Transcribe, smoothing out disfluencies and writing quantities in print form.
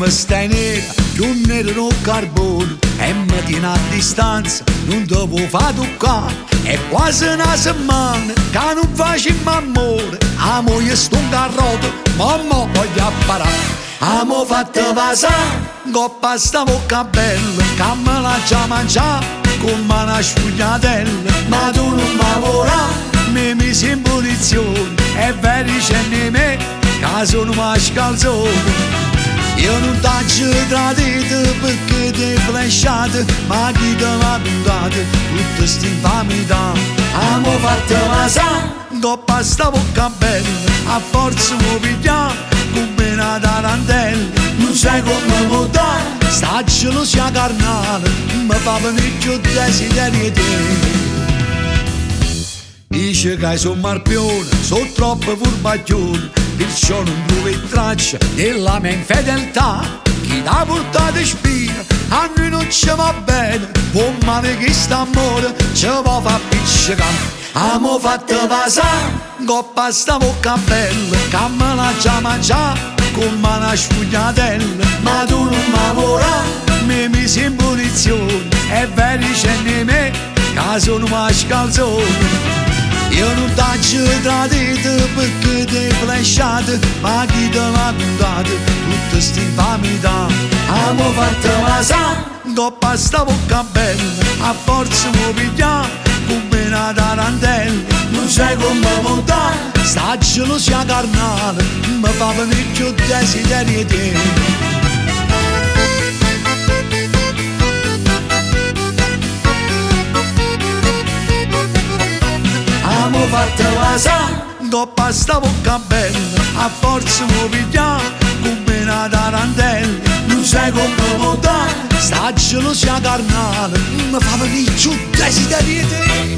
mi stai nera, più nero non carbone, e mi tieni a distanza, non te può fare toccare. È quasi una settimana che non facciamo amore, a moglie sto in carrotto, mamma voglio apparare. Amo fatta passare, coppa sta bocca bella, che me la già mangiare, come una sfugliatella. Ma tu non mi vorrai, mi misi in punizione, è vero c'è di me, che sono mascalzone. Io non t'ho tradito perché ti hai flashato, ma chi te l'ha puntato, tutta sta infamità. Amo fatta passare, coppa sta bocca bella, a forza mi pigliare come una tarantella. Non sai come mi dà, sta gelosia carnale, mi fa venire più desiderio di te. Dice che sono marpione, sono troppo furbaglione, perciò non trovi traccia della mia infedeltà. Chi t'ha portato in spina, a noi non ci va bene, può male che sta amore ci va fa piccicare. Amo fatta passare, coppa sta bocca bella, che me la già mangiare, come una sfugliatella. Ma tu non mi vorrai, mi misi in punizione, è vero c'è di me, che sono mascalzone. Io non t'ho tradito perché ti hai flashato, ma chi te l'ha puntato, tutta sta infamità. Amo fatta passare, coppa sta bocca bella, a forza mi pigliare come una tarantella. Non sai come mi dà, sta gelosia carnale, mi fa venire più desiderio di te. Amo fatta passare, coppa sta bocca bella, a forza mi pigliare come una tarantella. Non sai come mi dà, sta gelosia carnale, mi fa venire più desiderio di te.